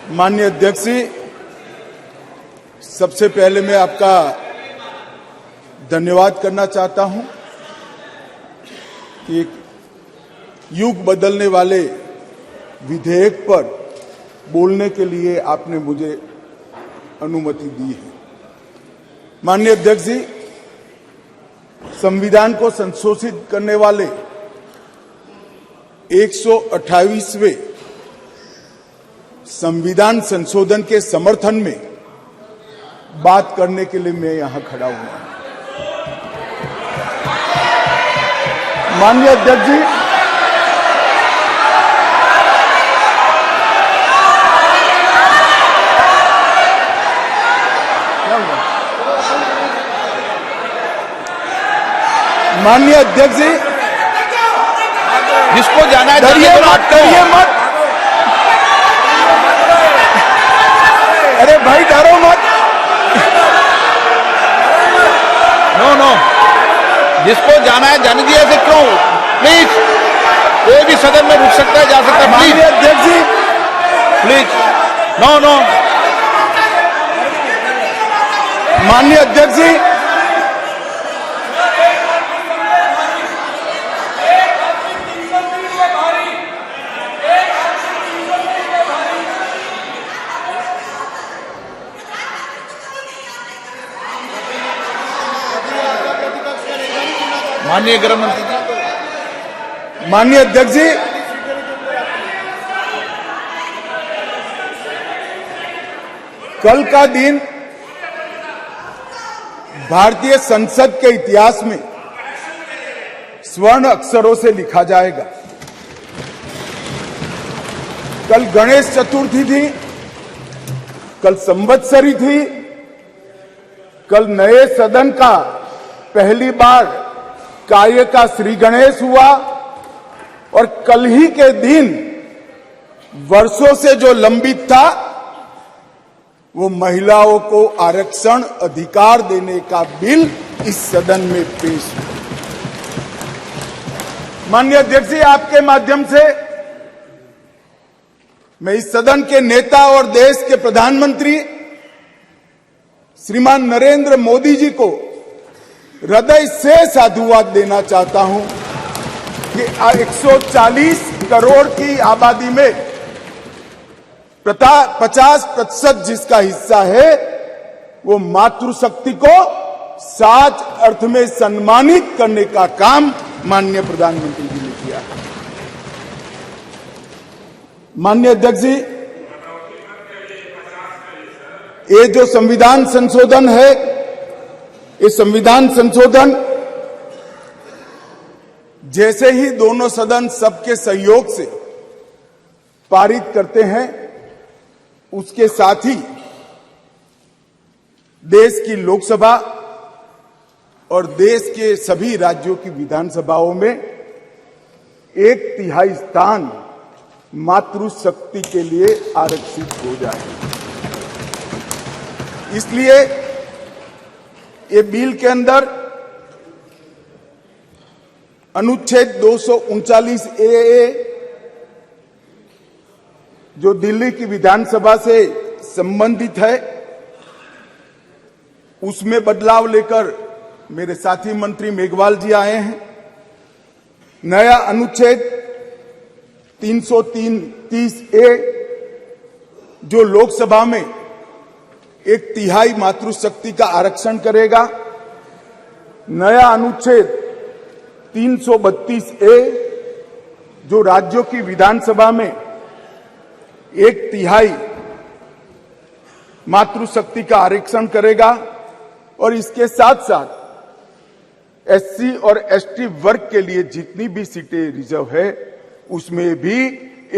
माननीय अध्यक्ष जी, सबसे पहले मैं आपका धन्यवाद करना चाहता हूं कि एक युग बदलने वाले विधेयक पर बोलने के लिए आपने मुझे अनुमति दी है। माननीय अध्यक्ष जी, संविधान को संशोधित करने वाले 128वें संविधान संशोधन के समर्थन में बात करने के लिए मैं यहां खड़ा हुआ। माननीय अध्यक्ष जी, माननीय अध्यक्ष जी, जिसको जाना है डरिए मत, डरिए मत। अरे भाई डरो मत। नो, जिसको जाना है जाने दिए ऐसे क्यों? प्लीज, कोई भी सदन में रुक सकता है, जा सकता है। माननीय अध्यक्ष जी, प्लीज, नो। माननीय अध्यक्ष जी, माननीय गृह मंत्री जी, माननीय अध्यक्ष जी, कल का दिन भारतीय संसद के इतिहास में स्वर्ण अक्षरों से लिखा जाएगा। कल गणेश चतुर्थी थी, कल संवत्सरी थी, कल नए सदन का पहली बार कार्य का श्री गणेश हुआ और कल ही के दिन वर्षों से जो लंबित था वो महिलाओं को आरक्षण अधिकार देने का बिल इस सदन में पेश हुआ। माननीय अध्यक्ष जी, आपके माध्यम से मैं इस सदन के नेता और देश के प्रधानमंत्री श्रीमान नरेंद्र मोदी जी को हृदय से साधुवाद देना चाहता हूं कि 140 करोड़ की आबादी में 50% जिसका हिस्सा है वो मातृशक्ति को सच अर्थ में सम्मानित करने का काम माननीय प्रधानमंत्री जी ने किया है। माननीय अध्यक्ष जी, ये जो संविधान संशोधन है, ये संविधान संशोधन जैसे ही दोनों सदन सबके सहयोग से पारित करते हैं, उसके साथ ही देश की लोकसभा और देश के सभी राज्यों की विधानसभाओं में 1/3 स्थान मातृशक्ति के लिए आरक्षित हो जाए। इसलिए ये बिल के अंदर अनुच्छेद 239A जो दिल्ली की विधानसभा से संबंधित है, उसमें बदलाव लेकर मेरे साथी मंत्री मेघवाल जी आए हैं। नया अनुच्छेद 330A जो लोकसभा में 1/3 मातृशक्ति का आरक्षण करेगा। नया अनुच्छेद 332A जो राज्यों की विधानसभा में 1/3 मातृशक्ति का आरक्षण करेगा और इसके साथ साथ SC और ST वर्ग के लिए जितनी भी सीटें रिजर्व है उसमें भी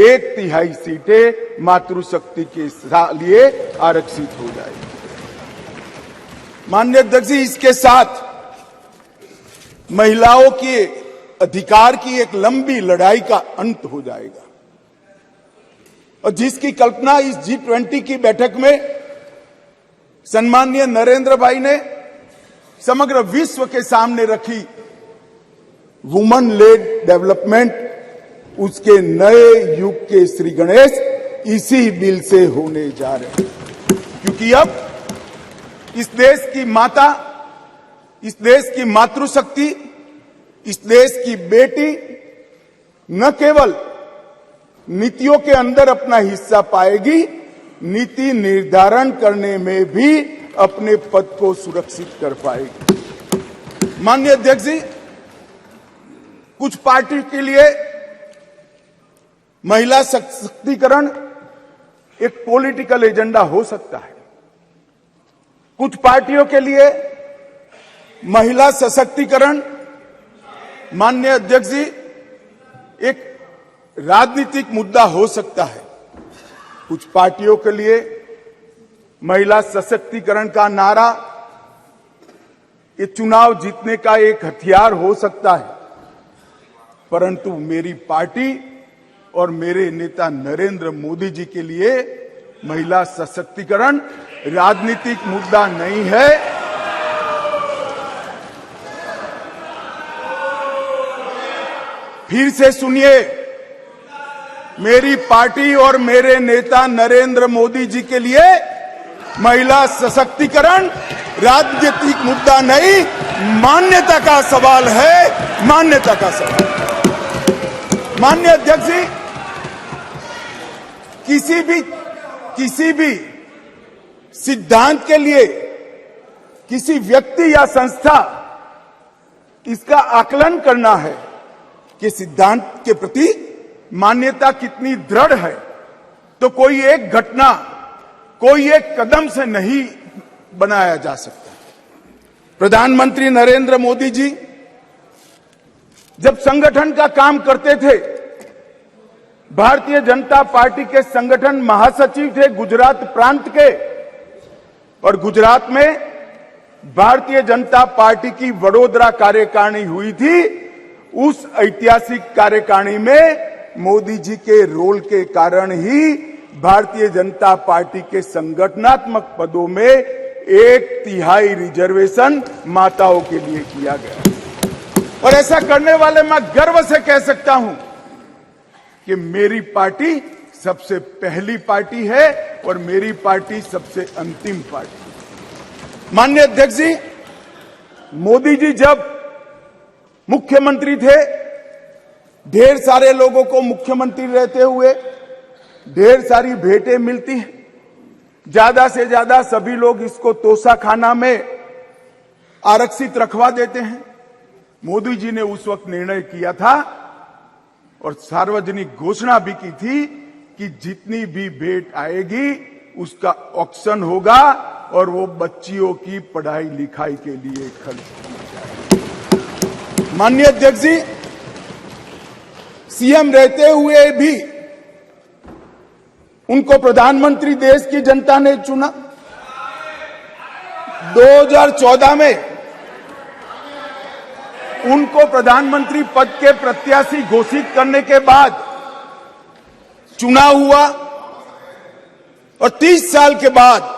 1/3 सीटें मातृशक्ति के लिए आरक्षित हो जाएगी। माननीय अध्यक्ष जी, इसके साथ महिलाओं के अधिकार की एक लंबी लड़ाई का अंत हो जाएगा और जिसकी कल्पना इस G20 की बैठक में सम्माननीय नरेंद्र भाई ने समग्र विश्व के सामने रखी, वुमन लेड डेवलपमेंट, उसके नए युग के श्री गणेश इसी बिल से होने जा रहे हैं। क्योंकि अब इस देश की माता, इस देश की मातृशक्ति, इस देश की बेटी न केवल नीतियों के अंदर अपना हिस्सा पाएगी, नीति निर्धारण करने में भी अपने पद को सुरक्षित कर पाएगी। माननीय अध्यक्ष जी, कुछ पार्टी के लिए महिला सशक्तिकरण एक पॉलिटिकल एजेंडा हो सकता है। कुछ पार्टियों के लिए महिला सशक्तिकरण, माननीय अध्यक्ष जी, एक राजनीतिक मुद्दा हो सकता है। कुछ पार्टियों के लिए महिला सशक्तिकरण का नारा ये चुनाव जीतने का एक हथियार हो सकता है, परंतु मेरी पार्टी और मेरे नेता नरेंद्र मोदी जी के लिए महिला सशक्तिकरण राजनीतिक मुद्दा नहीं है। फिर से सुनिए, मेरी पार्टी और मेरे नेता नरेंद्र मोदी जी के लिए महिला सशक्तिकरण राजनीतिक मुद्दा नहीं, मान्यता का सवाल है, मान्यता का सवाल। माननीय अध्यक्ष जी, किसी भी सिद्धांत के लिए किसी व्यक्ति या संस्था इसका आकलन करना है कि सिद्धांत के प्रति मान्यता कितनी दृढ़ है, तो कोई एक घटना, कोई एक कदम से नहीं बनाया जा सकता। प्रधानमंत्री नरेंद्र मोदी जी जब संगठन का काम करते थे, भारतीय जनता पार्टी के संगठन महासचिव थे गुजरात प्रांत के, और गुजरात में भारतीय जनता पार्टी की वडोदरा कार्यकारिणी हुई थी। उस ऐतिहासिक कार्यकारिणी में मोदी जी के रोल के कारण ही भारतीय जनता पार्टी के संगठनात्मक पदों में 1/3 रिजर्वेशन माताओं के लिए किया गया। और ऐसा करने वाले मैं गर्व से कह सकता हूं कि मेरी पार्टी सबसे पहली पार्टी है और मेरी पार्टी सबसे अंतिम पार्टी। माननीय अध्यक्ष जी, मोदी जी जब मुख्यमंत्री थे, ढेर सारे लोगों को मुख्यमंत्री रहते हुए ढेर सारी भेंटें मिलती हैं। ज्यादा से ज्यादा सभी लोग इसको तोशाखाना में आरक्षित रखवा देते हैं। मोदी जी ने उस वक्त निर्णय किया था और सार्वजनिक घोषणा भी की थी कि जितनी भी भेंट आएगी उसका ऑक्शन होगा और वो बच्चियों की पढ़ाई लिखाई के लिए खर्च की जाएगी। माननीय अध्यक्ष जी, सीएम रहते हुए भी उनको प्रधानमंत्री देश की जनता ने चुना। 2014 में उनको प्रधानमंत्री पद के प्रत्याशी घोषित करने के बाद चुनाव हुआ और 30 साल के बाद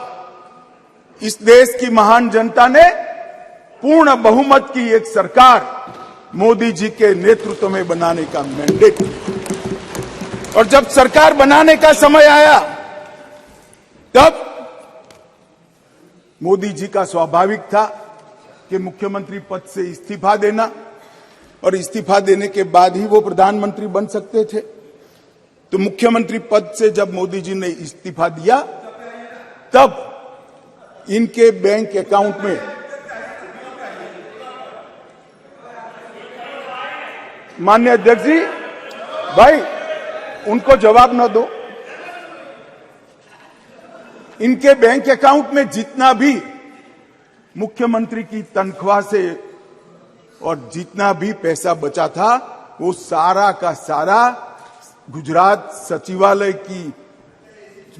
इस देश की महान जनता ने पूर्ण बहुमत की एक सरकार मोदी जी के नेतृत्व में बनाने का मैंडेट दिया। और जब सरकार बनाने का समय आया, तब मोदी जी का स्वाभाविक था कि मुख्यमंत्री पद से इस्तीफा देना, और इस्तीफा देने के बाद ही वो प्रधानमंत्री बन सकते थे। तो मुख्यमंत्री पद से जब मोदी जी ने इस्तीफा दिया, तब इनके बैंक अकाउंट में माननीय अध्यक्ष जी, भाई उनको जवाब न दो, इनके बैंक अकाउंट में जितना भी मुख्यमंत्री की तनख्वाह से और जितना भी पैसा बचा था, वो सारा का सारा गुजरात सचिवालय की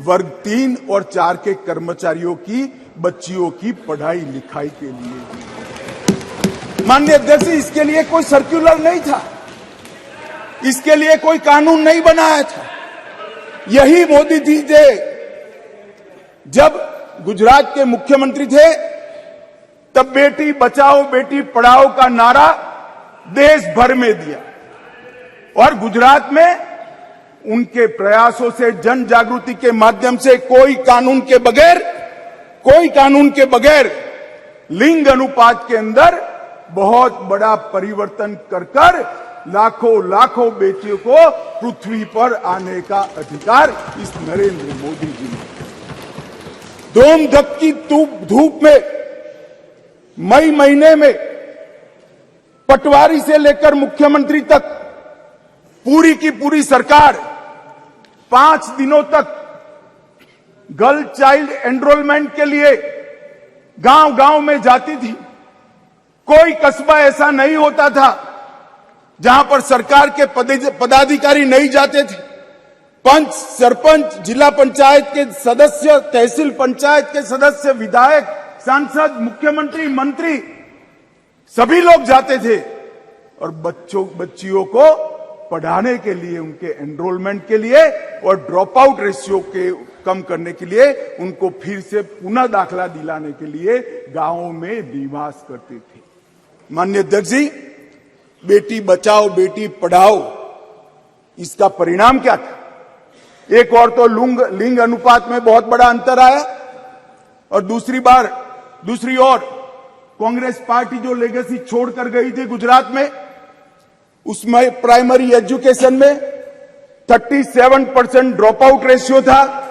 वर्ग 3 और 4 के कर्मचारियों की बच्चियों की पढ़ाई लिखाई के लिए। माननीय अध्यक्ष, इसके लिए कोई सर्कुलर नहीं था, इसके लिए कोई कानून नहीं बनाया था। यही मोदी जी जब गुजरात के मुख्यमंत्री थे, तब बेटी बचाओ बेटी पढ़ाओ का नारा देश भर में दिया और गुजरात में उनके प्रयासों से, जन जागृति के माध्यम से कोई कानून के बगैर लिंग अनुपात के अंदर बहुत बड़ा परिवर्तन कर लाखों बेटियों को पृथ्वी पर आने का अधिकार इस नरेंद्र मोदी जी ने। धूम धक्की धूप में मई महीने में पटवारी से लेकर मुख्यमंत्री तक पूरी की पूरी सरकार 5 दिनों तक गर्ल चाइल्ड एनरोलमेंट के लिए गांव-गांव में जाती थी। कोई कस्बा ऐसा नहीं होता था जहां पर सरकार के पदाधिकारी नहीं जाते थे। पंच, सरपंच, जिला पंचायत के सदस्य, तहसील पंचायत के सदस्य, विधायक, सांसद, मुख्यमंत्री, मंत्री सभी लोग जाते थे और बच्चियों को पढ़ाने के लिए, उनके एनरोलमेंट के लिए और ड्रॉप आउट रेशियो के कम करने के लिए, उनको फिर से पुनः दाखला दिलाने के लिए गांवों में निवास करते थे। माननीय अध्यक्ष जी, बेटी बचाओ बेटी पढ़ाओ, इसका परिणाम क्या था? एक और तो लिंग अनुपात में बहुत बड़ा अंतर आया और दूसरी ओर कांग्रेस पार्टी जो लेगेसी छोड़कर गई थी गुजरात में, उसमें प्राइमरी एजुकेशन में 37% ड्रॉप आउट रेशियो था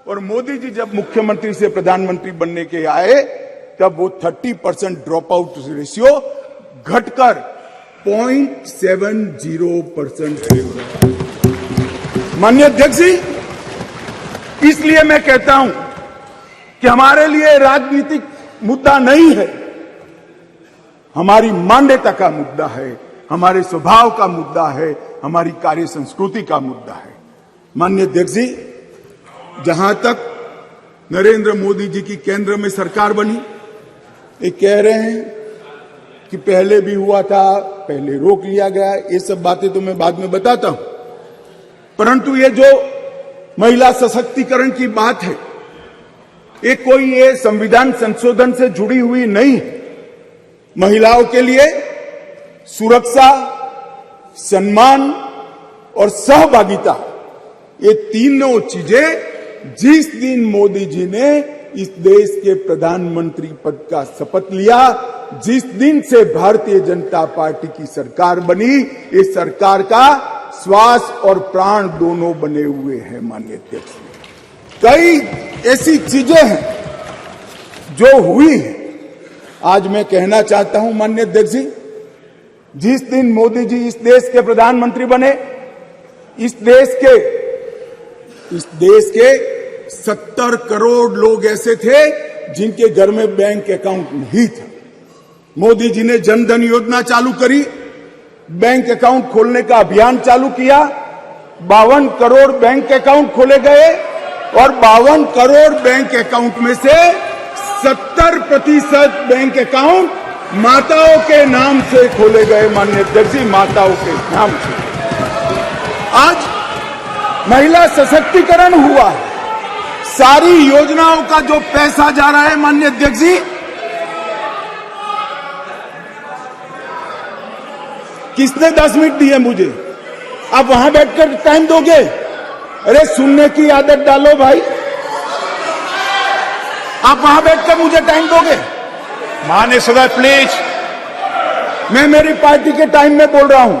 और मोदी जी जब मुख्यमंत्री से प्रधानमंत्री बनने के आए तब वो 30% ड्रॉप आउट रेशियो घटकर 0.70% है। माननीय अध्यक्ष जी, इसलिए मैं कहता हूं कि हमारे लिए राजनीतिक मुद्दा नहीं है, हमारी मान्यता का मुद्दा है, हमारे स्वभाव का मुद्दा है, हमारी कार्य संस्कृति का मुद्दा है। माननीय अध्यक्ष जी, जहां तक नरेंद्र मोदी जी की केंद्र में सरकार बनी, ये कह रहे हैं कि पहले भी हुआ था, पहले रोक लिया गया, ये सब बातें तो मैं बाद में बताता हूं। परंतु ये जो महिला सशक्तिकरण की बात है, ये संविधान संशोधन से जुड़ी हुई नहीं है। महिलाओं के लिए सुरक्षा, सम्मान और सहभागिता, ये तीनों चीजें जिस दिन मोदी जी ने इस देश के प्रधानमंत्री पद का शपथ लिया, जिस दिन से भारतीय जनता पार्टी की सरकार बनी, इस सरकार का श्वास और प्राण दोनों बने हुए हैं। माननीय अध्यक्ष, कई ऐसी चीजें हैं जो हुई है। आज मैं कहना चाहता हूं माननीय अध्यक्ष जी, जिस दिन मोदी जी इस देश के प्रधानमंत्री बने, इस देश के 70 करोड़ लोग ऐसे थे जिनके घर में बैंक अकाउंट नहीं था। मोदी जी ने जनधन योजना चालू करी, बैंक अकाउंट खोलने का अभियान चालू किया, 52 करोड़ बैंक अकाउंट खोले गए और 52 करोड़ बैंक अकाउंट में से 70% बैंक अकाउंट माताओं के नाम से खोले गए। माननीय अध्यक्ष जी, माताओं के नाम से आज महिला सशक्तिकरण हुआ है। सारी योजनाओं का जो पैसा जा रहा है, माननीय अध्यक्ष जी, किसने 10 मिनट दिए मुझे? आप वहां बैठकर टाइम दोगे? अरे सुनने की आदत डालो भाई, आप वहां बैठकर मुझे टाइम दोगे? माननीय सदस्य प्लीज, मैं मेरी पार्टी के टाइम में बोल रहा हूं।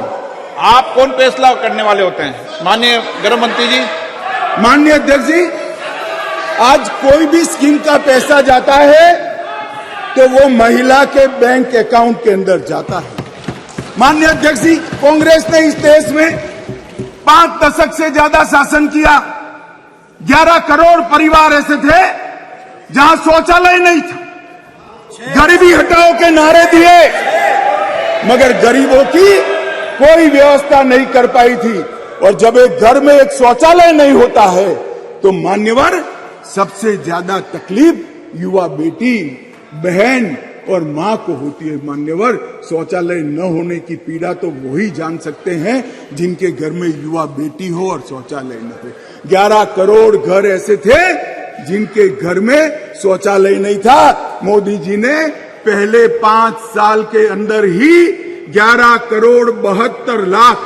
आप कौन फैसला करने वाले होते हैं? माननीय गृह मंत्री जी। माननीय अध्यक्ष जी, आज कोई भी स्कीम का पैसा जाता है तो वो महिला के बैंक अकाउंट के अंदर जाता है। माननीय अध्यक्ष जी, कांग्रेस ने इस देश में 5 दशक से ज्यादा शासन किया। 11 करोड़ परिवार ऐसे थे जहां शौचालय नहीं था। गरीबी हटाओ के नारे दिए, मगर गरीबों की कोई व्यवस्था नहीं कर पाई थी। और जब एक घर में एक शौचालय नहीं होता है तो मान्यवर, सबसे ज्यादा तकलीफ युवा बेटी, बहन और मां को होती है। मान्यवर, शौचालय न होने की पीड़ा तो वही जान सकते हैं जिनके घर में युवा बेटी हो और शौचालय न हो। 11 करोड़ घर ऐसे थे जिनके घर में शौचालय नहीं था। मोदी जी ने पहले 5 साल के अंदर ही 11 करोड़ 72 लाख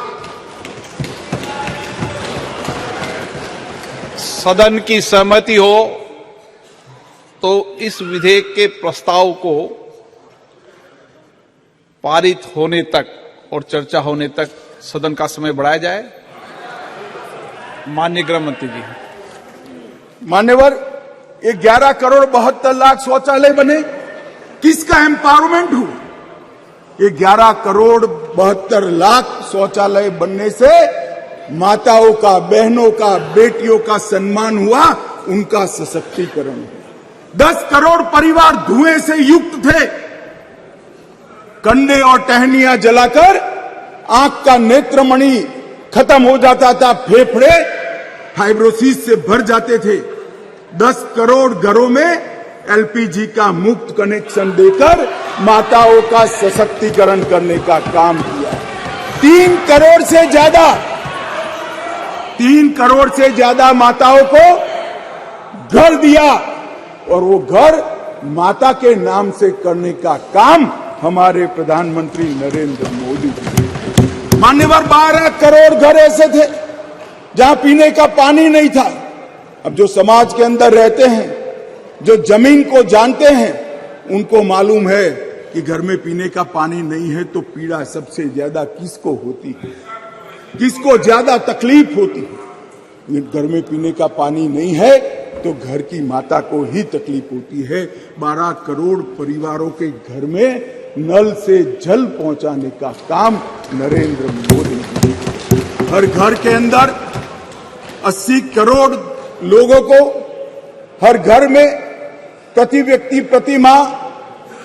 सदन की सहमति हो तो इस विधेयक के प्रस्ताव को पारित होने तक और चर्चा होने तक सदन का समय बढ़ाया जाए। माननीय गृह मंत्री जी। मान्यवर, ये 11 करोड़ 72 लाख शौचालय बने, किसका एम्पावरमेंट हुआ? ये 11 करोड़ 72 लाख शौचालय बनने से माताओं का, बहनों का, बेटियों का सम्मान हुआ, उनका सशक्तिकरण हुआ। 10 करोड़ परिवार धुएं से युक्त थे, कंडे और टहनियां जलाकर आंख का नेत्रमणि खत्म हो जाता था, फेफड़े फाइब्रोसिस से भर जाते थे। 10 करोड़ घरों में एलपीजी का मुफ्त कनेक्शन देकर माताओं का सशक्तिकरण करने का काम किया। 3 करोड़ से ज्यादा माताओं को घर दिया, और वो घर माता के नाम से करने का काम हमारे प्रधानमंत्री नरेंद्र मोदी जी। मान्यवर, 12 करोड़ घर ऐसे थे जहां पीने का पानी नहीं था। अब जो समाज के अंदर रहते हैं, जो जमीन को जानते हैं, उनको मालूम है कि घर में पीने का पानी नहीं है तो पीड़ा सबसे ज्यादा किसको होती है, किसको ज्यादा तकलीफ होती है। घर में पीने का पानी नहीं है तो घर की माता को ही तकलीफ होती है। 12 करोड़ परिवारों के घर में नल से जल पहुंचाने का काम नरेंद्र मोदी जी। हर घर के अंदर 80 करोड़ लोगों को हर घर में प्रति व्यक्ति प्रति माह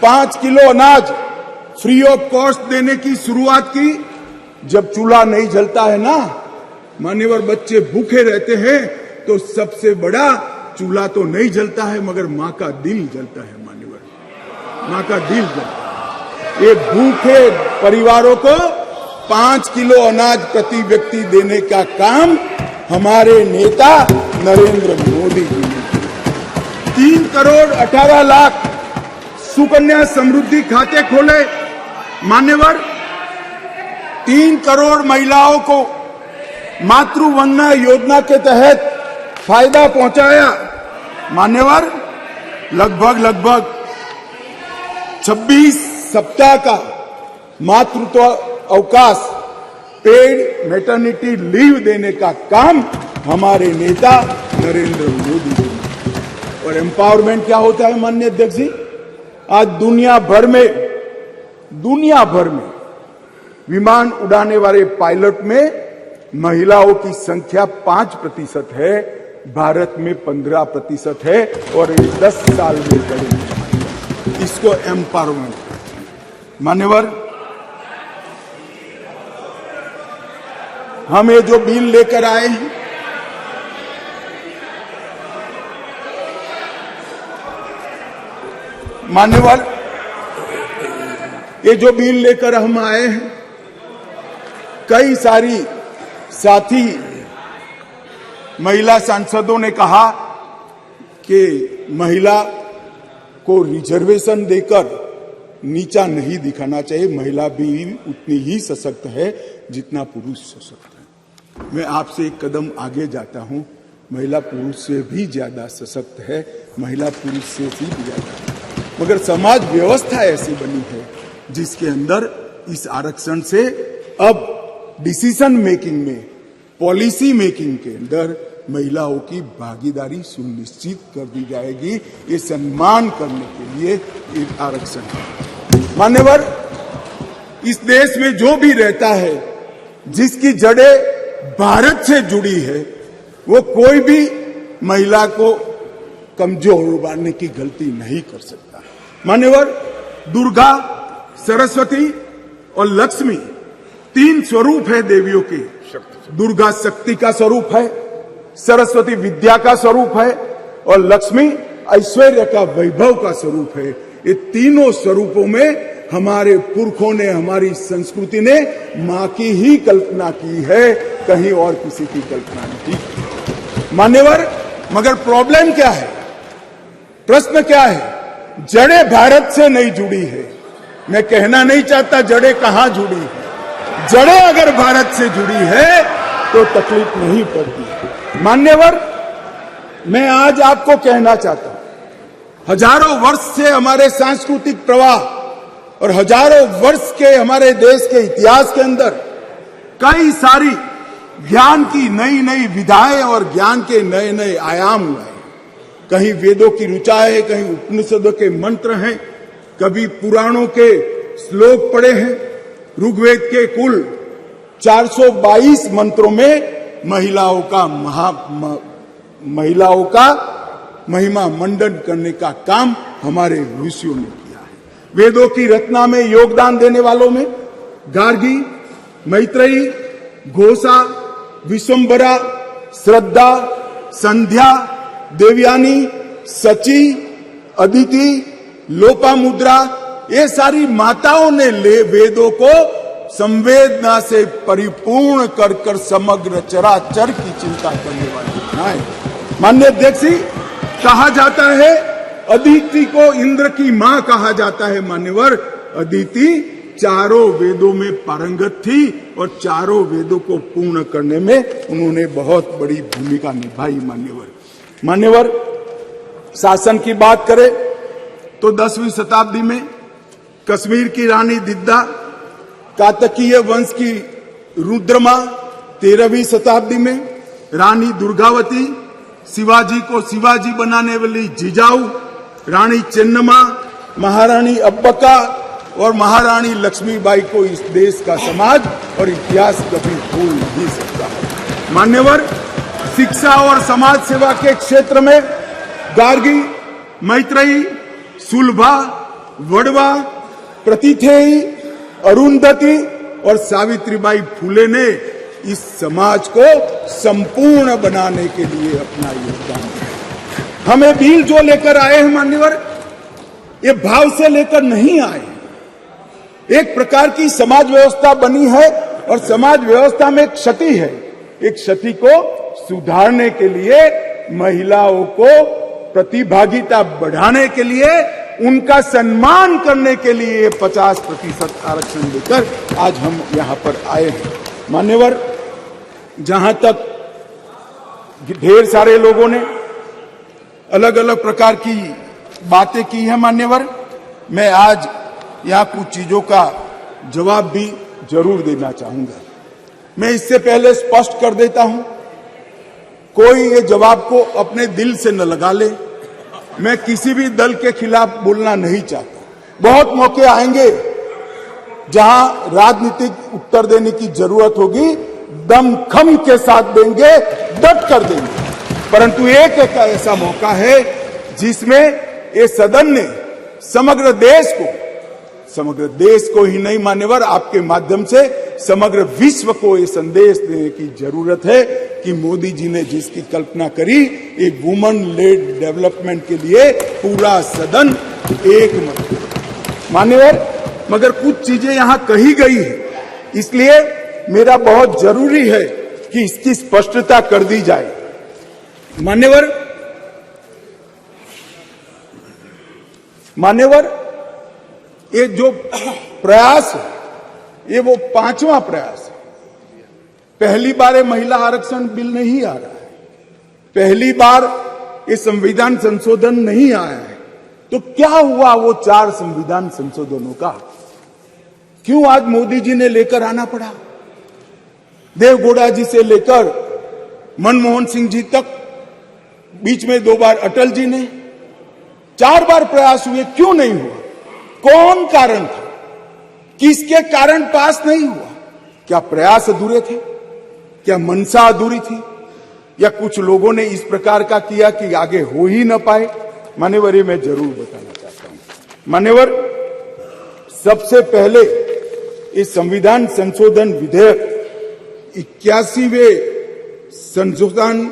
5 किलो अनाज फ्री ऑफ कॉस्ट देने की शुरुआत की। जब चूल्हा नहीं जलता है ना मान्यवर, बच्चे भूखे रहते हैं, तो सबसे बड़ा चूल्हा तो नहीं जलता है मगर मां का दिल जलता है। मान्यवर, मां का दिल जलता है। ये भूखे परिवारों को 5 किलो अनाज प्रति व्यक्ति देने का काम हमारे नेता नरेंद्र मोदी जी ने। 3 करोड़ 18 लाख सुकन्या समृद्धि खाते खोले। मान्यवर, 3 करोड़ महिलाओं को मातृवंदना योजना के तहत फायदा पहुंचाया। मान्यवर, लगभग 26 सप्ताह का मातृत्व अवकाश, पेड मैटरनिटी लीव देने का काम हमारे नेता नरेंद्र मोदी जी ने। और एम्पावरमेंट क्या होता है माननीय अध्यक्ष जी? आज दुनिया भर में विमान उड़ाने वाले पायलट में महिलाओं की संख्या 5% है, भारत में 15% है, और 10 साल में बढ़ेगी। इसको एम्पावरमेंट। मान्यवर, हम ये जो बिल लेकर आए हैं, मान्यवर, ये जो बिल लेकर हम आए हैं, कई सारी साथी महिला सांसदों ने कहा कि महिला को रिजर्वेशन देकर नीचा नहीं दिखाना चाहिए, महिला भी उतनी ही सशक्त है जितना पुरुष सशक्त है। मैं आपसे एक कदम आगे जाता हूं, महिला पुरुष से भी ज्यादा सशक्त है, महिला पुरुष से भी ज्यादा है। मगर समाज व्यवस्था ऐसी बनी है जिसके अंदर इस आरक्षण से अब डिसीजन मेकिंग में, पॉलिसी मेकिंग के अंदर महिलाओं की भागीदारी सुनिश्चित कर दी जाएगी। ये सम्मान करने के लिए एक आरक्षण है। मान्यवर, इस देश में जो भी रहता है जिसकी जड़ें भारत से जुड़ी है, वो कोई भी महिला को कमजोर बनाने की गलती नहीं कर सकता। मान्यवर, दुर्गा, सरस्वती और लक्ष्मी 3 स्वरूप है देवियों के। दुर्गा शक्ति का स्वरूप है, सरस्वती विद्या का स्वरूप है, और लक्ष्मी ऐश्वर्य का, वैभव का स्वरूप है। ये तीनों स्वरूपों में हमारे पुरखों ने, हमारी संस्कृति ने मां की ही कल्पना की है, कहीं और किसी की कल्पना नहीं। मान्यवर, मगर प्रॉब्लम क्या है, प्रश्न क्या है? जड़ें भारत से नहीं जुड़ी है। मैं कहना नहीं चाहता जड़ें कहां जुड़ी है, जड़ें अगर भारत से जुड़ी है तो तकलीफ नहीं पड़ती। मान्यवर, मैं आज आपको कहना चाहता हूं, हजारों वर्ष से हमारे सांस्कृतिक प्रवाह और हजारों वर्ष के हमारे देश के इतिहास के अंदर कई सारी ज्ञान की नई नई विधाएं और ज्ञान के नए नए आयाम हुए। कहीं वेदों की ऋचा है, कहीं उपनिषदों के मंत्र हैं, कभी पुराणों के श्लोक पढ़े हैं। ऋग्वेद के कुल 422 मंत्रों में महिलाओं का महिमा मंडन करने का काम हमारे ऋषियों ने किया है। वेदों की रचना में योगदान देने वालों में गार्गी, मैत्रेयी, घोषा, विश्वम्भरा, श्रद्धा, संध्या, देवयानी, सची, अदिति, लोपामुद्रा, ये सारी माताओं ने वेदों को संवेदना से परिपूर्ण कर कर समग्र चराचर की चिंता करने वाली बनाए। मान्य अध्यक्ष जी, कहा जाता है अदिति को इंद्र की मां कहा जाता है। मान्यवर, अदिति चारों वेदों में पारंगत थी और चारों वेदों को पूर्ण करने में उन्होंने बहुत बड़ी भूमिका निभाई। मान्यवर, शासन की बात करें तो 10वीं शताब्दी में कश्मीर की रानी दिद्दा, कातकीय वंश की रुद्रमा 13वीं शताब्दी में रानी दुर्गावती, शिवाजी को शिवाजी बनाने वाली जिजाऊ, रानी चेन्नम्मा, महारानी अब्बका और महारानी लक्ष्मीबाई को इस देश का समाज और इतिहास कभी भूल नहीं सकता। मान्यवर, शिक्षा और समाज सेवा के क्षेत्र में गार्गी, मैत्रेयी, सुलभा, वड़वा, प्रतिथेयी, अरुंधति और सावित्रीबाई फुले ने इस समाज को संपूर्ण बनाने के लिए अपना योगदान दिया। हमें बिल जो लेकर आए हैं मान्यवर, ये भाव से लेकर नहीं आए। एक प्रकार की समाज व्यवस्था बनी है और समाज व्यवस्था में एक क्षति है। एक क्षति को सुधारने के लिए, महिलाओं को प्रतिभागिता बढ़ाने के लिए, उनका सम्मान करने के लिए 50% आरक्षण देकर आज हम यहां पर आए हैं। मान्यवर, जहां तक ढेर सारे लोगों ने अलग अलग प्रकार की बातें की है मान्यवर, मैं आज यहां कुछ चीजों का जवाब भी जरूर देना चाहूंगा। मैं इससे पहले स्पष्ट कर देता हूं, कोई ये जवाब को अपने दिल से न लगा ले। मैं किसी भी दल के खिलाफ बोलना नहीं चाहता। बहुत मौके आएंगे जहां राजनीतिक उत्तर देने की जरूरत होगी, दमखम के साथ देंगे, डट कर देंगे। परंतु एक ऐसा मौका है जिसमें ये सदन ने समग्र देश को ही नहीं मान्यवर, आपके माध्यम से समग्र विश्व को ये संदेश देने की जरूरत है कि मोदी जी ने जिसकी कल्पना करी, एक वुमन लेड डेवलपमेंट के लिए पूरा सदन एक मत। मान्यवर, मगर कुछ चीजें यहां कही गई है, इसलिए मेरा बहुत जरूरी है कि इसकी स्पष्टता कर दी जाए। मान्यवर, ये जो प्रयास है, ये वो 5वां प्रयास है। पहली बार ये महिला आरक्षण बिल नहीं आ रहा है, पहली बार ये संविधान संशोधन नहीं आया है। तो क्या हुआ वो 4 संविधान संशोधनों का? क्यों आज मोदी जी ने लेकर आना पड़ा? देवगौड़ा जी से लेकर मनमोहन सिंह जी तक, बीच में 2 बार अटल जी ने, 4 बार प्रयास हुए, क्यों नहीं हुआ? कौन कारण था? किसके कारण पास नहीं हुआ? क्या प्रयास अधूरे थे? क्या मंशा अधूरी थी? या कुछ लोगों ने इस प्रकार का किया कि आगे हो ही न पाए? मान्यवर, ये मैं जरूर बताना चाहता हूं। मान्यवर, सबसे पहले इस संविधान संशोधन विधेयक 81वें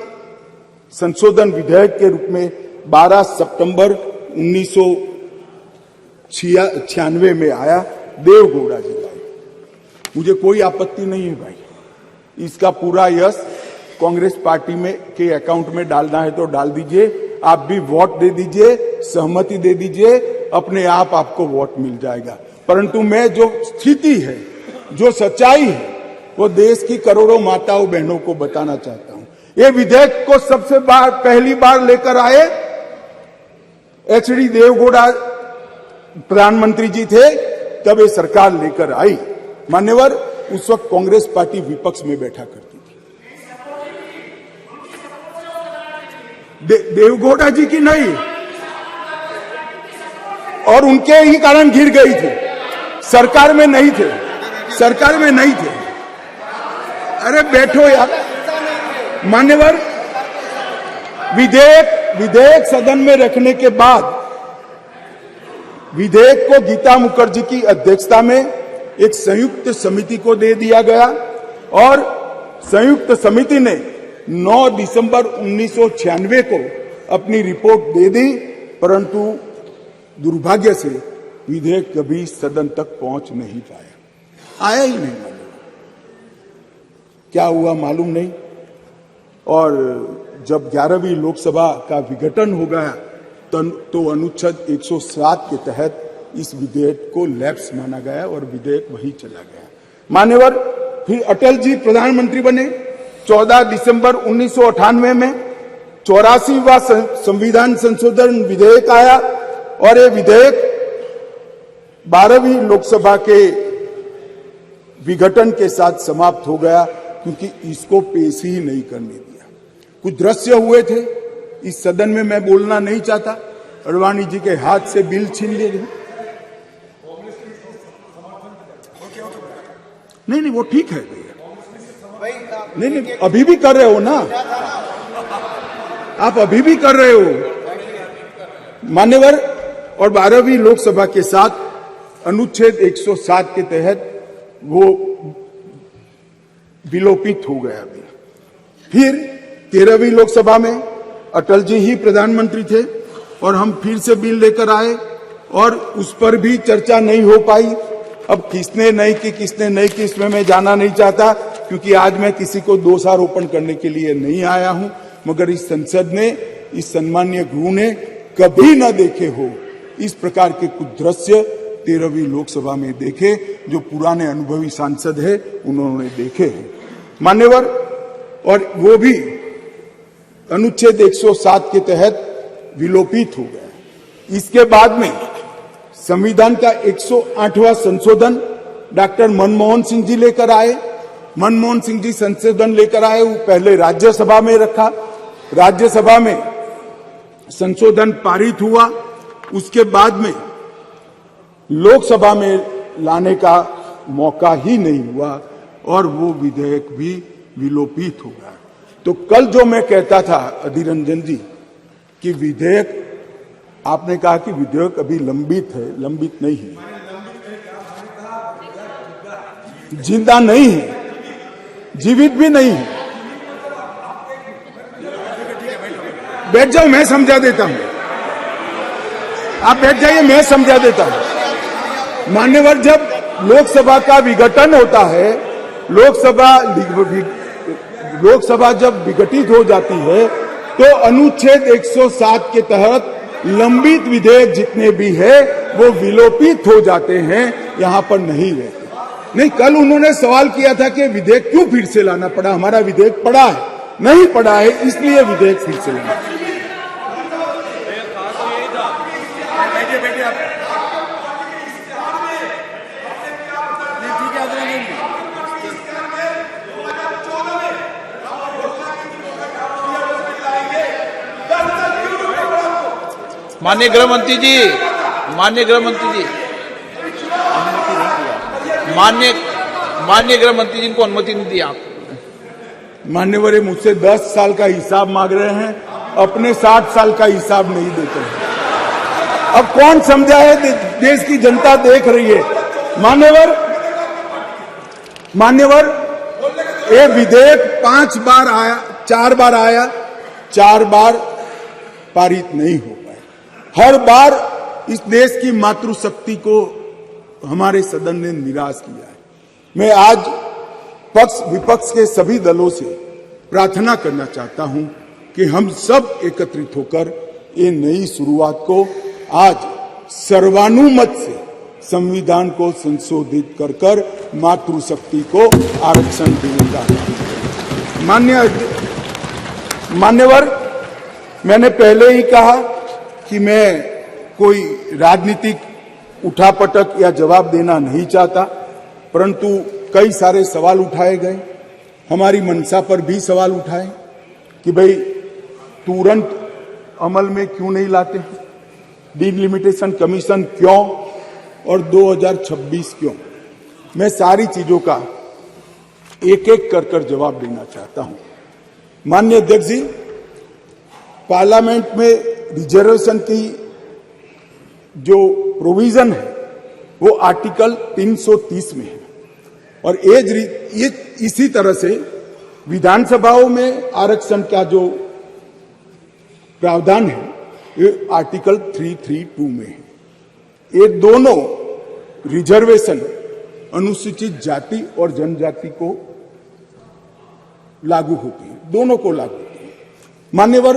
संशोधन विधेयक के रूप में 12 सितंबर 1996 में आया, देवगौड़ा जी लाए। मुझे कोई आपत्ति नहीं है भाई, इसका पूरा यश कांग्रेस पार्टी में के अकाउंट में डालना है तो डाल दीजिए, आप भी वोट दे दीजिए, सहमति दे दीजिए, अपने आप आपको वोट मिल जाएगा। परंतु मैं जो स्थिति है, जो सच्चाई है, वो देश की करोड़ों माताओं बहनों को बताना चाहता हूं। ये विधेयक को पहली बार लेकर आए एचडी देवगौड़ा प्रधानमंत्री जी थे, तब ये सरकार लेकर आई। मान्यवर, उस वक्त कांग्रेस पार्टी विपक्ष में बैठा करती थी। देवगौड़ा जी की नहीं, और उनके ही कारण गिर गई थी, सरकार में नहीं थे, सरकार में नहीं थे। अरे बैठो यार। मान्यवर, विधेयक सदन में रखने के बाद विधेयक को गीता मुखर्जी की अध्यक्षता में एक संयुक्त समिति को दे दिया गया और संयुक्त समिति ने 9 दिसंबर 1996 को अपनी रिपोर्ट दे दी, परंतु दुर्भाग्य से विधेयक कभी सदन तक पहुंच नहीं पाया, आया ही नहीं। क्या हुआ मालूम नहीं। और जब 11वीं लोकसभा का विघटन हो गया तो अनुच्छेद 107 के तहत इस विधेयक को लैप्स माना गया और विधेयक वहीं चला गया। मान्यवर, फिर अटल जी प्रधानमंत्री बने। 14 दिसंबर 1998 में 84वां संविधान संशोधन विधेयक आया और ये विधेयक 12वीं लोकसभा के विघटन के साथ समाप्त हो गया, क्योंकि इसको पेश ही नहीं करने दिया। कुछ दृश्य हुए थे इस सदन में, मैं बोलना नहीं चाहता। अडवाणी जी के हाथ से बिल छीन लिए गए। नहीं, वो ठीक है भैया। नहीं, अभी भी कर रहे हो ना आप, अभी भी कर रहे हो मान्यवर। और 12वीं लोकसभा के साथ अनुच्छेद 107 के तहत वो विलोपित हो गया। अभी फिर 13वीं लोकसभा में अटल जी ही प्रधानमंत्री थे और हम फिर से बिल लेकर आए और उस पर भी चर्चा नहीं हो पाई। अब किसने नहीं की इसमें मैं जाना नहीं चाहता, क्योंकि आज मैं किसी को दोषारोपण करने के लिए नहीं आया हूं। मगर इस संसद ने, इस सम्मानीय गृह ने कभी न देखे हो इस प्रकार के कुछ दृश्य 13वीं लोकसभा में देखे, जो पुराने अनुभवी सांसद है उन्होंने देखे हैं मान्यवर। और वो भी अनुच्छेद 107 के तहत विलोपित हो गया। इसके बाद में संविधान का 108वां संशोधन डॉक्टर मनमोहन सिंह जी लेकर आए। मनमोहन सिंह जी संशोधन लेकर आए, वो पहले राज्यसभा में रखा, राज्यसभा में संशोधन पारित हुआ, उसके बाद में लोकसभा में लाने का मौका ही नहीं हुआ और वो विधेयक भी विलोपित हो गया। तो कल जो मैं कहता था अधीर रंजन जी कि विधेयक, आपने कहा कि विधेयक अभी लंबित है, लंबित नहीं है, जिंदा नहीं है, जीवित भी नहीं है। बैठ जाओ, मैं समझा देता हूं। आप बैठ जाइए, मैं समझा देता हूं। मान्यवर, जब लोकसभा का विघटन होता है, लोकसभा जब विघटित हो जाती है तो अनुच्छेद 107 के तहत लंबित विधेयक जितने भी है वो विलोपित हो जाते हैं, यहां पर नहीं रहते। नहीं, कल उन्होंने सवाल किया था कि विधेयक क्यों फिर से लाना पड़ा, हमारा विधेयक पड़ा है, नहीं पड़ा है इसलिए विधेयक फिर से लाना। माननीय गृह मंत्री जी, माननीय गृह मंत्री जी, माननीय गृह मंत्री जी को अनुमति नहीं दी आप। मान्यवर, मुझसे 10 साल का हिसाब मांग रहे हैं, अपने 60 साल का हिसाब नहीं देते हैं। अब कौन समझाए, देश की जनता देख रही है। मान्यवर, ये विधेयक 5 बार आया, 4 बार आया, 4 बार पारित नहीं हो पाया। हर बार इस देश की मातृशक्ति को हमारे सदन ने निराश किया है। मैं आज पक्ष विपक्ष के सभी दलों से प्रार्थना करना चाहता हूं कि हम सब एकत्रित होकर ये नई शुरुआत को आज सर्वानुमत से संविधान को संशोधित कर मातृशक्ति को आरक्षण देने का मान्यवर, मैंने पहले ही कहा कि मैं कोई राजनीतिक उठापटक या जवाब देना नहीं चाहता, परंतु कई सारे सवाल उठाए गए। हमारी मंशा पर भी सवाल उठाए कि भाई तुरंत अमल में क्यों नहीं लाते हैं, डिलिमिटेशन कमीशन क्यों और 2026 क्यों। मैं सारी चीजों का एक एक कर जवाब देना चाहता हूं। माननीय अध्यक्ष जी, पार्लियामेंट में रिजर्वेशन की जो प्रोविजन है वो आर्टिकल 330 में है और ये इसी तरह से विधानसभाओं में आरक्षण का जो प्रावधान है ये आर्टिकल 332 में है। ये दोनों रिजर्वेशन अनुसूचित जाति और जनजाति को लागू होती है, दोनों को लागू होती है। मान्यवर,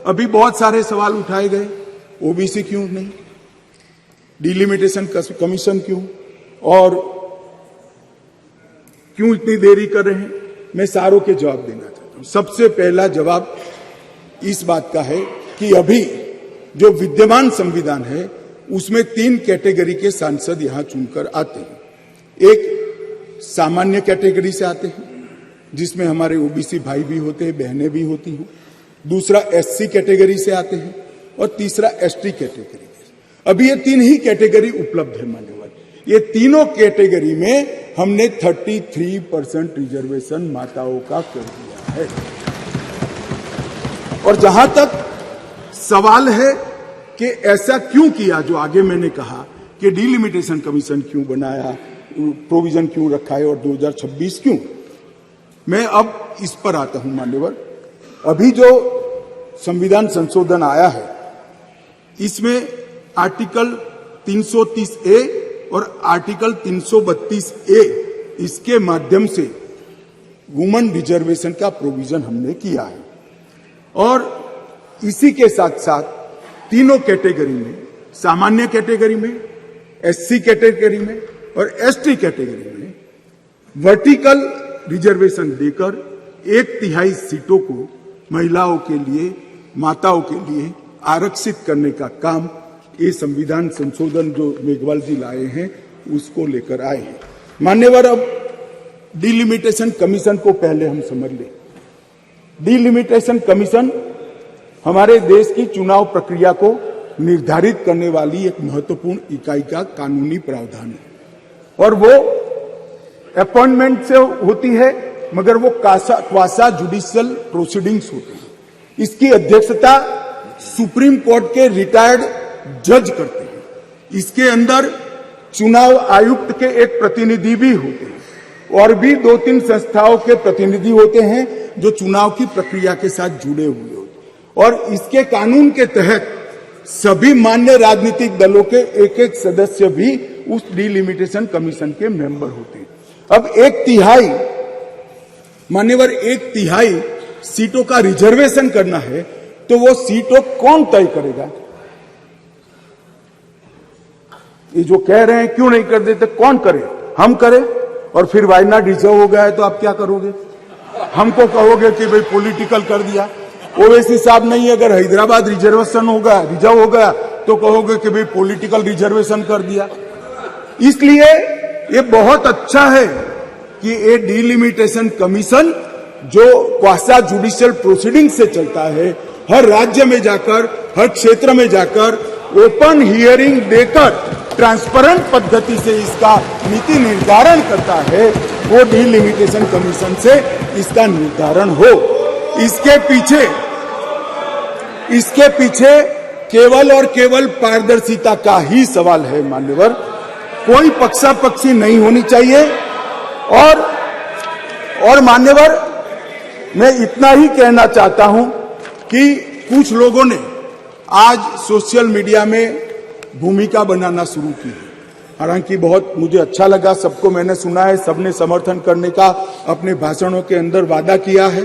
अभी बहुत सारे सवाल उठाए गए, ओबीसी क्यों नहीं, डिलिमिटेशन कमीशन क्यों और क्यों इतनी देरी कर रहे हैं। मैं सारों के जवाब देना चाहता हूं। सबसे पहला जवाब इस बात का है कि अभी जो विद्यमान संविधान है उसमें 3 कैटेगरी के सांसद यहां चुनकर आते हैं। एक सामान्य कैटेगरी से आते हैं जिसमें हमारे ओबीसी भाई भी होते हैं, बहनें भी होती हैं। दूसरा एससी कैटेगरी से आते हैं और तीसरा एसटी कैटेगरी। अभी ये 3 ही कैटेगरी उपलब्ध है मान्यवर। ये तीनों कैटेगरी में हमने 33% रिजर्वेशन माताओं का कर दिया है। और जहां तक सवाल है कि ऐसा क्यों किया, जो आगे मैंने कहा कि डिलिमिटेशन कमीशन क्यों बनाया, प्रोविजन क्यों रखा है और 2026 क्यों, मैं अब इस पर आता हूं मान्यवर। अभी जो संविधान संशोधन आया है इसमें आर्टिकल 330A और आर्टिकल 332A इसके माध्यम से वुमेन रिजर्वेशन का प्रोविजन हमने किया है और इसी के साथ साथ तीनों कैटेगरी में, सामान्य कैटेगरी में, एससी कैटेगरी में और एसटी कैटेगरी में वर्टिकल रिजर्वेशन देकर 1/3 सीटों को महिलाओं के लिए, माताओं के लिए आरक्षित करने का काम ये संविधान संशोधन जो मेघवाल जी लाए हैं उसको लेकर आए हैं। मान्यवर, अब डिलिमिटेशन कमीशन को पहले हम समझ लें। डिलिमिटेशन कमीशन हमारे देश की चुनाव प्रक्रिया को निर्धारित करने वाली एक महत्वपूर्ण इकाई का कानूनी प्रावधान है और वो अपॉइंटमेंट से होती है, मगर वो क्वासा जुडिशियल प्रोसीडिंग्स होती है। इसकी अध्यक्षता सुप्रीम कोर्ट के रिटायर्ड जज करते हैं। इसके अंदर चुनाव आयुक्त के एक प्रतिनिधि भी होते हैं और भी 2-3 संस्थाओं के प्रतिनिधि होते हैं जो चुनाव की प्रक्रिया के साथ जुड़े हुए होते हैं और इसके कानून के तहत सभी मान्य राजनीतिक दलों के एक सदस्य भी उस डिलिमिटेशन कमीशन के मेंबर होते हैं। अब 1/3 मान्यवर 1/3 सीटों का रिजर्वेशन करना है तो वो सीटों कौन तय करेगा? ये जो कह रहे हैं क्यों नहीं कर देते, कौन करे? हम करें और फिर वायनाड रिजर्व हो गया है तो आप क्या करोगे? हमको कहोगे कि भाई पॉलिटिकल कर दिया। ओवैसी साहब नहीं, अगर हैदराबाद रिजर्वेशन होगा, रिजर्व हो गया तो कहोगे कि भाई पॉलिटिकल रिजर्वेशन कर दिया। इसलिए ये बहुत अच्छा है कि ये डिलिमिटेशन कमीशन जो क्वासा जुडिशियल प्रोसीडिंग से चलता है, हर राज्य में जाकर, हर क्षेत्र में जाकर ओपन हियरिंग देकर ट्रांसपेरेंट पद्धति से इसका नीति निर्धारण करता है, वो डिलिमिटेशन कमीशन से इसका निर्धारण हो। इसके पीछे केवल और केवल पारदर्शिता का ही सवाल है मान्यवर। कोई पक्षापक्षी नहीं होनी चाहिए और मान्यवर, मैं इतना ही कहना चाहता हूं कि कुछ लोगों ने आज सोशल मीडिया में भूमिका बनाना शुरू की है। हालांकि बहुत मुझे अच्छा लगा, सबको मैंने सुना है, सबने समर्थन करने का अपने भाषणों के अंदर वादा किया है,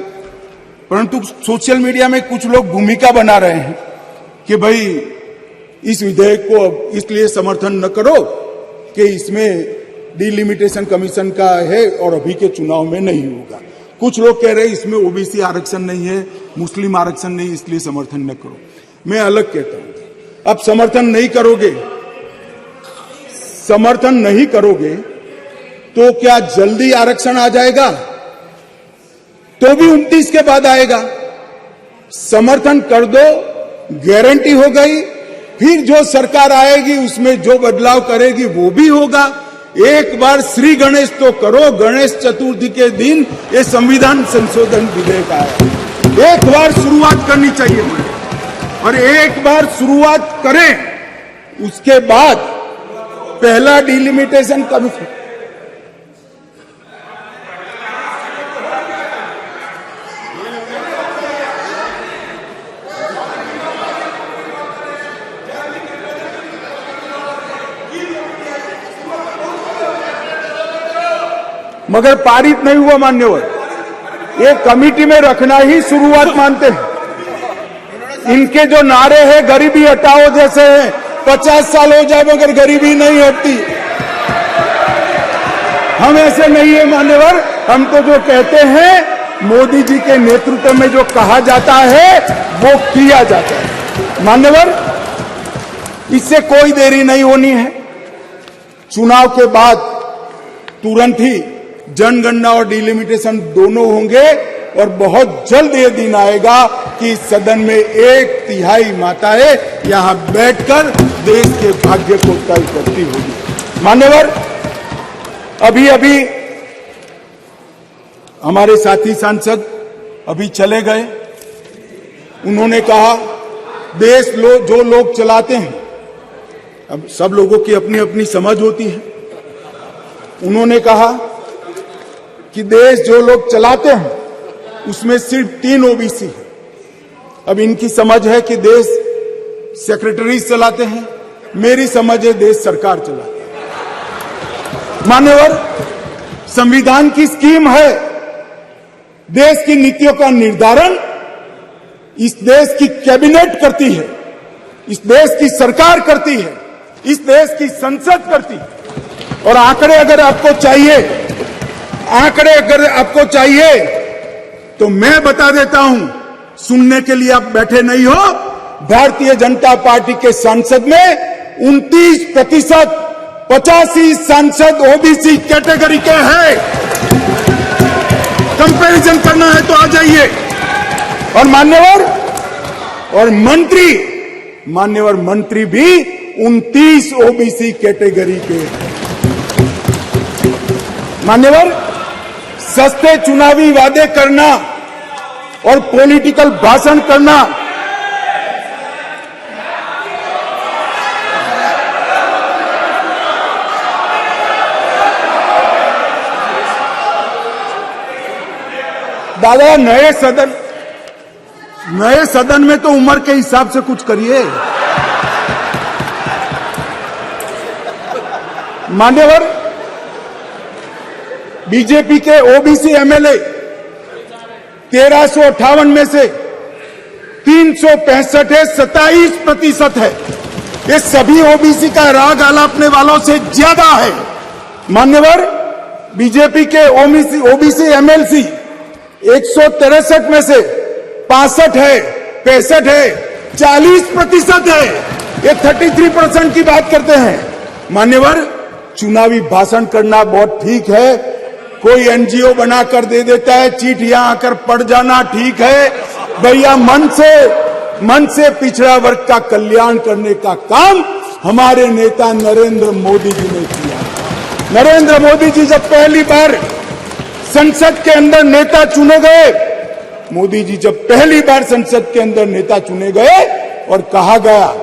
परंतु सोशल मीडिया में कुछ लोग भूमिका बना रहे हैं कि भाई इस विधेयक को इसलिए समर्थन न करो कि इसमें डिलिमिटेशन कमीशन का है और अभी के चुनाव में नहीं होगा। कुछ लोग कह रहे हैं इसमें ओबीसी आरक्षण नहीं है, मुस्लिम आरक्षण नहीं, इसलिए समर्थन न करो। मैं अलग कहता हूं, अब समर्थन नहीं करोगे तो क्या जल्दी आरक्षण आ जाएगा? तो भी 29 के बाद आएगा। समर्थन कर दो, गारंटी हो गई। फिर जो सरकार आएगी उसमें जो बदलाव करेगी वो भी होगा। एक बार श्री गणेश तो करो, गणेश चतुर्थी के दिन ये संविधान संशोधन विधेयक आया, एक बार शुरुआत करनी चाहिए और एक बार शुरुआत करें, उसके बाद पहला डिलिमिटेशन कमीशन मगर पारित नहीं हुआ मान्यवर। ये कमेटी में रखना ही शुरुआत मानते हैं। इनके जो नारे हैं गरीबी हटाओ जैसे हैं, 50 साल हो जाए मगर गरीबी नहीं हटती। हम ऐसे नहीं है मान्यवर। हम तो जो कहते हैं मोदी जी के नेतृत्व में जो कहा जाता है वो किया जाता है मान्यवर। इससे कोई देरी नहीं होनी है। चुनाव के बाद तुरंत ही जनगणना और डिलिमिटेशन दोनों होंगे और बहुत जल्द ये दिन आएगा कि सदन में 1/3 माताएं यहां बैठकर देश के भाग्य को तय करती होगी मान्यवर। अभी हमारे साथी सांसद अभी चले गए। उन्होंने कहा देश जो लोग चलाते हैं, अब सब लोगों की अपनी अपनी समझ होती है। उन्होंने कहा कि देश जो लोग चलाते हैं उसमें सिर्फ 3 ओबीसी है। अब इनकी समझ है कि देश सेक्रेटरी चलाते हैं, मेरी समझ है देश सरकार चलाती है मान्यवर। संविधान की स्कीम है, देश की नीतियों का निर्धारण इस देश की कैबिनेट करती है, इस देश की सरकार करती है, इस देश की संसद करती है। और आंकड़े अगर आपको चाहिए तो मैं बता देता हूं, सुनने के लिए आप बैठे नहीं हो। भारतीय जनता पार्टी के सांसद में 29%, 85 सांसद ओबीसी कैटेगरी के हैं। कंपैरिजन करना है तो आ जाइए। और मान्यवर मंत्री भी 29 ओबीसी कैटेगरी के हैं मान्यवर। सस्ते चुनावी वादे करना और पॉलिटिकल भाषण करना दादा, नए सदन में तो उम्र के हिसाब से कुछ करिए मान्यवर। बीजेपी के ओबीसी एमएलए 1358 में से 365 है, 27% है। ये सभी ओबीसी का राग आलापने वालों से ज्यादा है मान्यवर। बीजेपी के ओबीसी एमएलसी 163 में से 65 है, 65 है, 40% है। ये 33% की बात करते हैं मान्यवर। चुनावी भाषण करना बहुत ठीक है, कोई एनजीओ बनाकर दे देता है, चिट्ठियां आकर पढ़ जाना ठीक है भैया। मन से पिछड़ा वर्ग का कल्याण करने का काम हमारे नेता नरेंद्र मोदी जी ने किया। नरेंद्र मोदी जी जब पहली बार संसद के अंदर नेता चुने गए, और कहा गया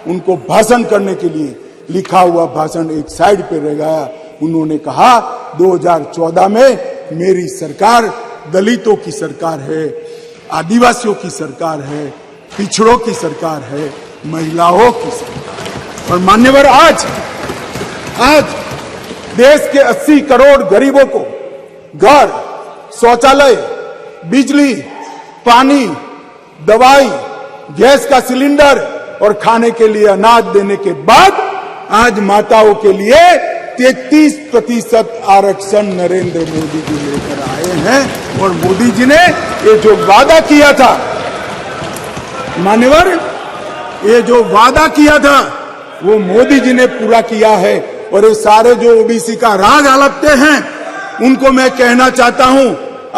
उनको भाषण करने के लिए, लिखा हुआ भाषण एक साइड पे रह गया। उन्होंने कहा 2014 में मेरी सरकार दलितों की सरकार है, आदिवासियों की सरकार है, पिछड़ों की सरकार है, महिलाओं की सरकार। और मान्यवर आज देश के 80 करोड़ गरीबों को घर, शौचालय, बिजली, पानी, दवाई, गैस का सिलेंडर और खाने के लिए अनाज देने के बाद आज माताओं के लिए 33% आरक्षण नरेंद्र मोदी जी लेकर आए हैं। और मोदी जी ने ये जो वादा किया था, मान्यवर, ये जो वादा किया था वो मोदी जी ने पूरा किया है। और ये सारे जो ओबीसी का राग आलपते हैं उनको मैं कहना चाहता हूं,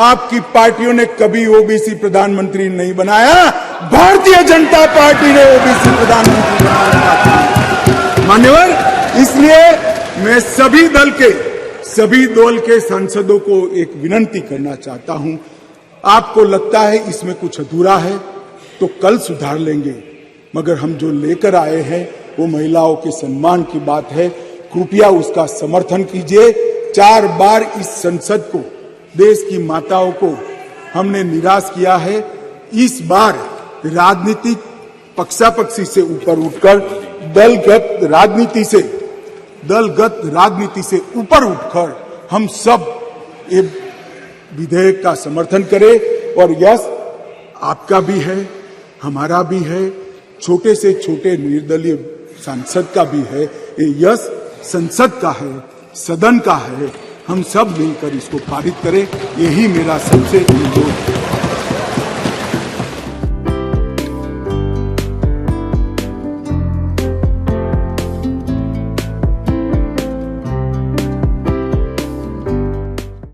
आपकी पार्टियों ने कभी ओबीसी प्रधानमंत्री नहीं बनाया, भारतीय जनता पार्टी ने ओबीसी प्रधानमंत्री बनाया। मान्यवर, इसलिए मैं सभी दल के सांसदों को एक विनती करना चाहता हूं, आपको लगता है इसमें कुछ अधूरा है तो कल सुधार लेंगे, मगर हम जो लेकर आए हैं वो महिलाओं के सम्मान की बात है। कृपया उसका समर्थन कीजिए। 4 बार इस संसद को, देश की माताओं को हमने निराश किया है। इस बार राजनीतिक पक्षापक्षी से ऊपर उठकर दलगत राजनीति से ऊपर उठकर हम सब ये विधेयक का समर्थन करें। और यश आपका भी है, हमारा भी है, छोटे से छोटे निर्दलीय सांसद का भी है। ये यश संसद का है, सदन का है। हम सब मिलकर इसको पारित करें, यही मेरा सबसे अनुरोध है।